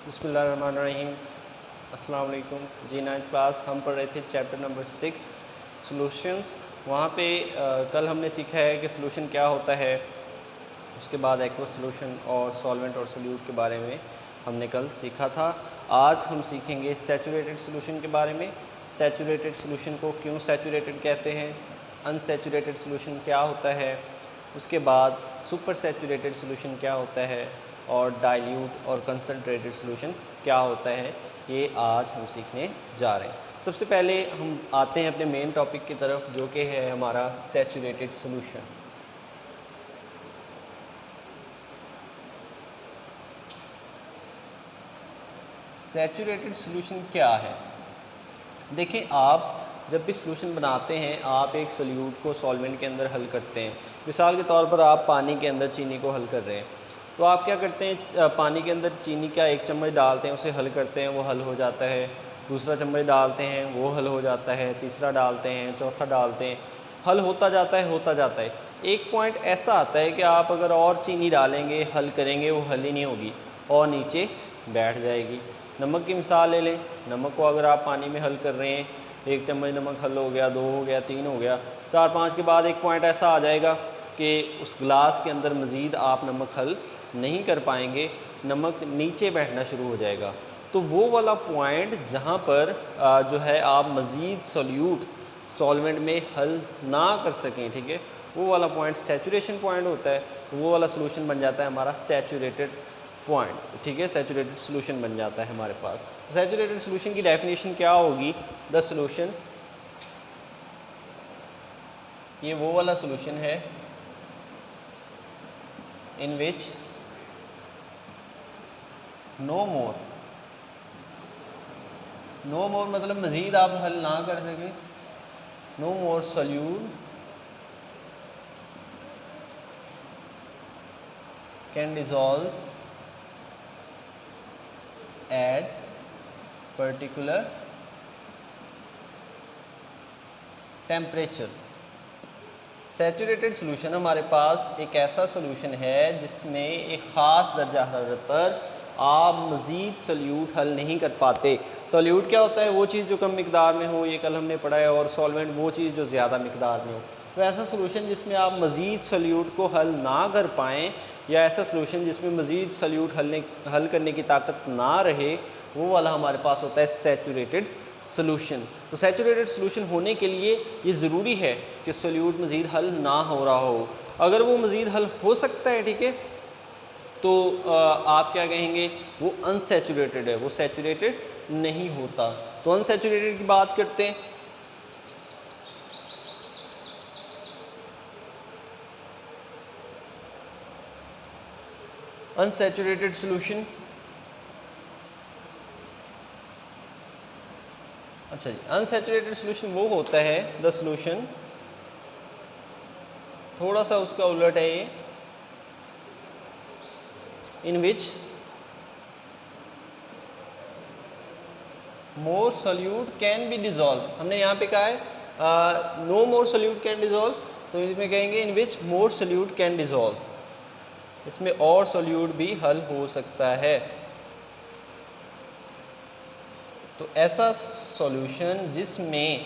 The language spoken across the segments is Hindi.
बिस्मिल्लाहिर्रहमानिर्रहीम। अस्सलाम वालेकुम जी। 9th क्लास हम पढ़ रहे थे चैप्टर नंबर 6 सॉल्यूशंस। वहाँ पे कल हमने सीखा है कि सॉल्यूशन क्या होता है। उसके बाद एक्वस सॉल्यूशन और सॉल्वेंट और सोल्यूट के बारे में हमने कल सीखा था। आज हम सीखेंगे सैचुरेटेड सॉल्यूशन के बारे में। सैचुरेटेड सॉल्यूशन को क्यों सैचुरेटेड कहते हैं, अनसैचुरेटेड सॉल्यूशन क्या होता है, उसके बाद सुपर सैचुरेटेड सॉल्यूशन क्या होता है और डाइल्यूट और कंसनट्रेटेड सॉल्यूशन क्या होता है, ये आज हम सीखने जा रहे हैं। सबसे पहले हम आते हैं अपने मेन टॉपिक की तरफ, जो कि है हमारा सैचुरेटेड सॉल्यूशन। सैचुरेटेड सॉल्यूशन क्या है? देखिए, आप जब भी सॉल्यूशन बनाते हैं, आप एक सोल्यूट को सॉल्वेंट के अंदर हल करते हैं। मिसाल के तौर पर आप पानी के अंदर चीनी को हल कर रहे हैं, तो आप क्या करते हैं, पानी के अंदर चीनी का 1 चम्मच डालते हैं, उसे हल करते हैं, वो हल हो जाता है। दूसरा चम्मच डालते हैं, वो हल हो जाता है। तीसरा डालते हैं, चौथा डालते हैं, हल होता जाता है, होता जाता है। एक पॉइंट ऐसा आता है कि आप अगर और चीनी डालेंगे, हल करेंगे, वो हल ही नहीं होगी और नीचे बैठ जाएगी। नमक की मिसाल ले लें। नमक को अगर आप पानी में हल कर रहे हैं, 1 चम्मच नमक हल हो गया, 2 हो गया, 3 हो गया, 4, 5 के बाद एक पॉइंट ऐसा आ जाएगा कि उस गिलास के अंदर मज़ीद आप नमक हल नहीं कर पाएंगे, नमक नीचे बैठना शुरू हो जाएगा। तो वो वाला पॉइंट जहाँ पर जो है आप मज़ीद सोल्यूट सॉल्वेंट में हल ना कर सकें, ठीक है, वो वाला पॉइंट सैचुरेशन पॉइंट होता है। वो वाला सॉल्यूशन बन जाता है हमारा सैचुरेटेड पॉइंट, ठीक है, सैचुरेटेड सॉल्यूशन बन जाता है हमारे पास। सैचुरेटेड सॉल्यूशन की डेफिनेशन क्या होगी? द सॉल्यूशन, ये वो वाला सॉल्यूशन है इन विच नो मोर मतलब मज़ीद आप हल ना कर सके, no more solute can dissolve at particular temperature. Saturated solution हमारे पास एक ऐसा सॉल्यूशन है जिसमें एक ख़ास दर्जा हरारत पर आप मज़ीद सोल्यूट हल नहीं कर पाते। सोल्यूट क्या होता है? वो चीज़ जो कम मिकदार में हो, ये कल हमने पढ़ा है, और सॉल्वेंट वो चीज़ जो ज़्यादा मिकदार में हो। तो ऐसा सॉल्यूशन जिसमें आप मज़ीद सोल्यूट को हल ना कर पाएँ, या ऐसा सॉल्यूशन जिसमें मज़ीद सोल्यूट हल करने की ताकत ना रहे, वो वाला हमारे पास होता है सैचुरेटेड सॉल्यूशन। तो सैचुरेटेड सॉल्यूशन होने के लिए ये ज़रूरी है कि सोल्यूट मज़ीद हल ना हो रहा हो। अगर वो मज़ीद हल हो सकता है, ठीक है, तो आप क्या कहेंगे? वो अनसैचुरेटेड है, वो सैचुरेटेड नहीं होता। तो अनसैचुरेटेड की बात करते हैं। अनसैचुरेटेड सॉल्यूशन, अच्छा जी, अनसैचुरेटेड सॉल्यूशन वो होता है, द सॉल्यूशन, थोड़ा सा उसका उलट है ये, in which more solute can be dissolve. हमने यहाँ पे कहा है no more solute can dissolve, तो इसमें कहेंगे in which more solute can dissolve, इसमें और सोल्यूट भी हल हो सकता है। तो ऐसा सॉल्यूशन जिसमें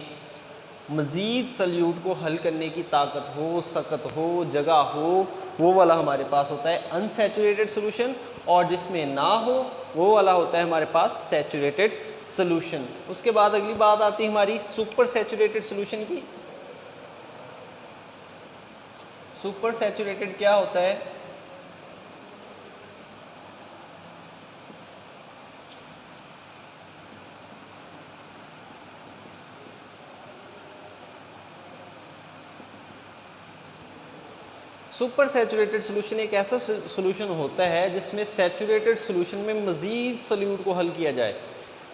मज़ीद सोल्यूट को हल करने की ताकत हो, सकत हो, जगह हो, वो वाला हमारे पास होता है अनसैचुरेटेड सॉल्यूशन। और जिसमें ना हो, वो वाला होता है हमारे पास सैचुरेटेड सॉल्यूशन। उसके बाद अगली बात आती है हमारी सुपर सैचुरेटेड सॉल्यूशन की। सुपर सैचुरेटेड क्या होता है? सुपर सैचुरेटेड सॉल्यूशन एक ऐसा सॉल्यूशन होता है जिसमें सैचुरेटेड सॉल्यूशन में मज़ीद सोल्यूट को हल किया जाए।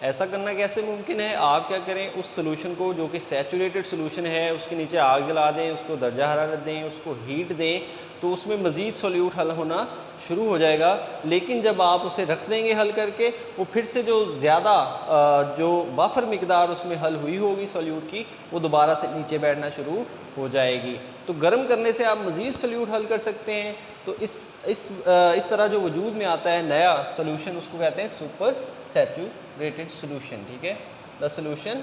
ऐसा करना कैसे मुमकिन है? आप क्या करें, उस सॉल्यूशन को जो कि सैचुरेटेड सॉल्यूशन है, उसके नीचे आग जला दें, उसको दर्जा हरारत दें, उसको हीट दें, तो उसमें मज़ीद सोल्यूट हल होना शुरू हो जाएगा। लेकिन जब आप उसे रख देंगे हल करके, वो फिर से जो ज़्यादा जो वाफर मिकदार उसमें हल हुई होगी सोल्यूट की, वो दोबारा से नीचे बैठना शुरू हो जाएगी। तो गर्म करने से आप मज़ीद सोल्यूट हल कर सकते हैं, तो इस तरह जो वजूद में आता है नया सोल्यूशन, उसको कहते हैं सुपर सैचुरेटेड सोल्यूशन। ठीक है, the solution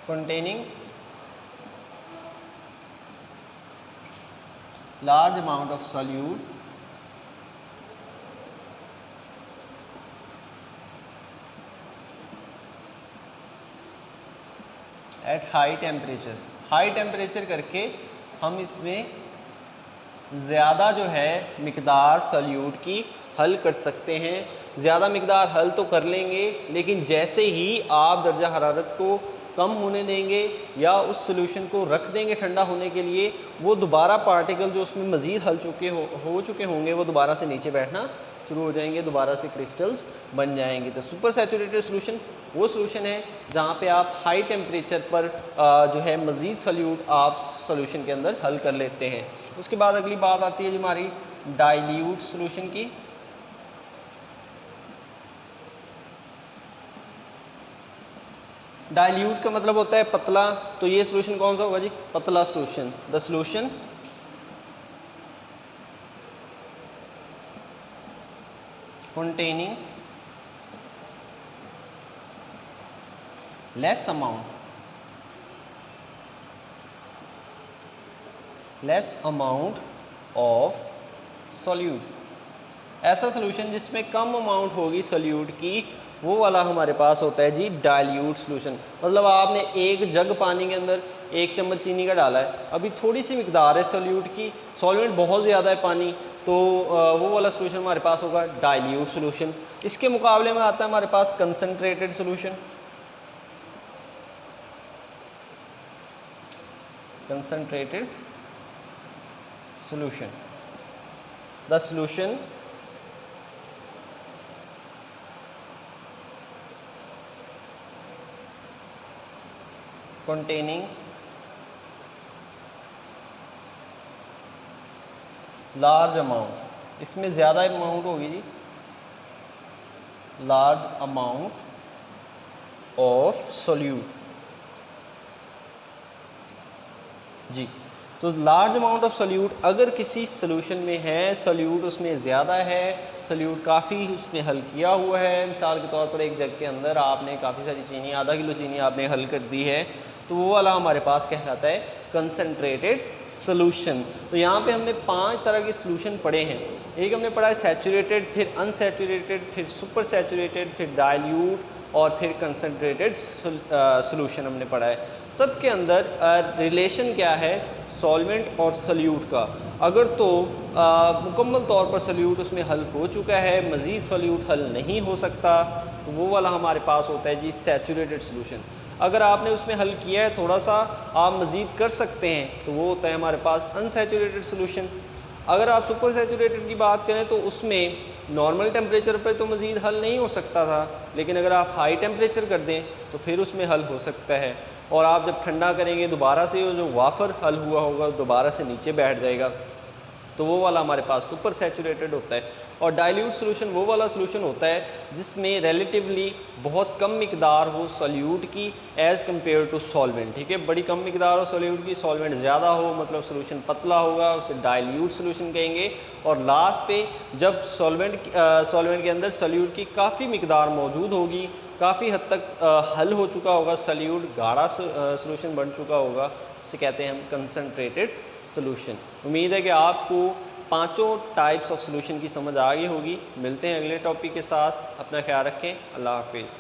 containing large amount of solute at high temperature। High temperature करके हम इसमें ज़्यादा जो है मिकदार सॉल्यूट की हल कर सकते हैं। ज़्यादा मिकदार हल तो कर लेंगे, लेकिन जैसे ही आप दर्जा हरारत को कम होने देंगे या उस सोल्यूशन को रख देंगे ठंडा होने के लिए, वो दोबारा पार्टिकल जो उसमें मज़ीद हल हो चुके होंगे वो दोबारा से नीचे बैठना शुरू हो जाएंगे, दोबारा से क्रिस्टल्स बन जाएंगे। तो सुपर सैचुरेटेड सोल्यूशन वो सोल्यूशन है जहाँ पे आप हाई टेम्परेचर पर जो है मज़ीद सॉल्यूट आप सोल्यूशन के अंदर हल कर लेते हैं। उसके बाद अगली बात आती है जी हमारी डाइल्यूट सोल्यूशन की। डाइल्यूट का मतलब होता है पतला, तो ये सोल्यूशन कौन सा होगा जी? पतला solution. The solution containing less amount of solute। ऐसा सोल्यूशन जिसमें कम अमाउंट होगी सोल्यूट की, वो वाला हमारे पास होता है जी डाइल्यूट सोल्यूशन। मतलब आपने एक जग पानी के अंदर 1 चम्मच चीनी का डाला है, अभी थोड़ी सी मिकदार है सोल्यूट की, सॉल्वेंट बहुत ज़्यादा है पानी, तो वो वाला सोल्यूशन हमारे पास होगा डाइल्यूट सोल्यूशन। इसके मुकाबले में आता है हमारे पास concentrated solution. Concentrated solution, the solution containing large amount, इसमें ज़्यादा अमाउंट होगी जी, लार्ज अमाउंट ऑफ सोल्यूट जी। तो लार्ज अमाउंट ऑफ सोल्यूट अगर किसी सोल्यूशन में है, सोल्यूट उसमें ज़्यादा है, सोल्यूट काफ़ी उसमें हल किया हुआ है, मिसाल के तौर पर एक जग के अंदर आपने काफ़ी सारी चीनी, आधा किलो चीनी आपने हल कर दी है, तो वो वाला हमारे पास कहलाता है कंसनट्रेटेड सोल्यूशन। तो यहाँ पे हमने 5 तरह के सोल्यूशन पढ़े हैं। एक हमने पढ़ा है सैचुरेटेड, फिर अनसैचुरेटेड, फिर सुपर सैचुरेटेड, फिर डाइल्यूट और फिर कंसनट्रेटेड सोल्यूशन हमने पढ़ा है। सब के अंदर रिलेशन क्या है सॉल्वेंट और सोल्यूट का। अगर तो मुकम्मल तौर पर सोल्यूट उसमें हल हो चुका है, मज़ीद सोल्यूट हल नहीं हो सकता, तो वो वाला हमारे पास होता है जी सैचुरेटेड सोल्यूशन। अगर आपने उसमें हल किया है, थोड़ा सा आप मज़ीद कर सकते हैं, तो वो होता है हमारे पास अनसैचुरेटेड सोल्यूशन। अगर आप सुपर सैचुरेटेड की बात करें तो उसमें नॉर्मल टेम्परेचर पर तो मज़ीद हल नहीं हो सकता था, लेकिन अगर आप हाई टेम्परेचर कर दें तो फिर उसमें हल हो सकता है, और आप जब ठंडा करेंगे दोबारा से जो वाफर हल हुआ होगा दोबारा से नीचे बैठ जाएगा, तो वो वाला हमारे पास सुपर सैचुरेटेड होता है। और डाइल्यूट सोल्यूशन वो वाला सोल्यूशन होता है जिसमें रिलेटिवली बहुत कम मिकदार हो सोल्यूट की एज़ कम्पेयर टू सॉल्वेंट। ठीक है, बड़ी कम मिकदार हो सोल्यूट की, सॉल्वेंट ज़्यादा हो, मतलब सोल्यूशन पतला होगा, उसे डाइल्यूट सोल्यूशन कहेंगे। और लास्ट पे जब सॉल्वेंट के अंदर सोल्यूट की काफ़ी मिकदार मौजूद होगी, काफ़ी हद तक हल हो चुका होगा सोल्यूट, गाढ़ा सोल्यूशन बन चुका होगा, उसे कहते हैं हम कंसनट्रेटेड सोल्यूशन। उम्मीद है कि आपको 5 टाइप्स ऑफ सोल्यूशन की समझ आ गई होगी। मिलते हैं अगले टॉपिक के साथ, अपना ख्याल रखें, अल्लाह हाफिज़।